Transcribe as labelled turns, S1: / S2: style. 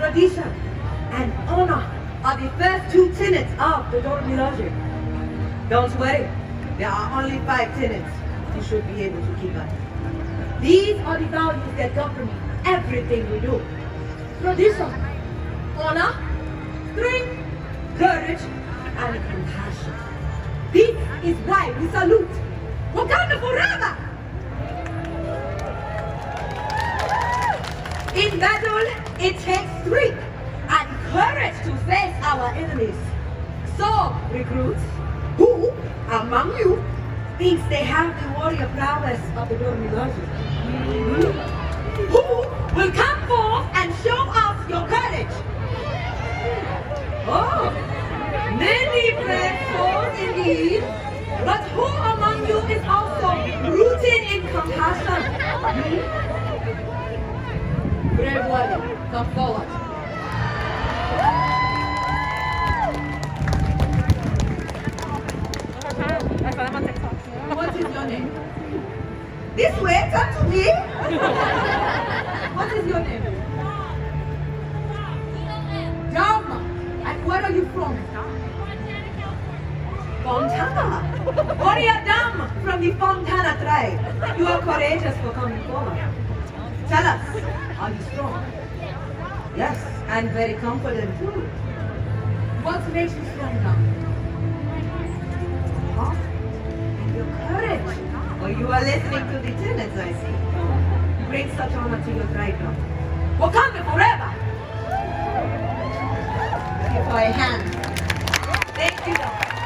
S1: tradition, and honor are the first two tenets of the Dora Milaje. Don't worry, there are only 5 tenets you should be able to keep up. These are the values that govern everything we do. Tradition, honor, strength, courage, and compassion. This is why we salute Wakanda forever! In battle, it takes strength and courage to face our enemies. So, recruits, who among you thinks they have the warrior prowess of the Dora Milaje? Who will come forth and show us your courage? Oh, many brave souls indeed, but who among you is also rooted in compassion? Brave warrior, come forward. What is your name? This way, come to me. What is your name? Dharma. And where are you from? Fontana. Warrior Dharma from the Fontana tribe. You are courageous for coming forward. Tell us, are you strong? Yes, and very confident too. What makes you strong now? Huh? Your courage. Oh, you are listening to the tenets, I see. Bring such honor to your tribe now. Wakanda forever! Give her a hand. Thank you, Doctor.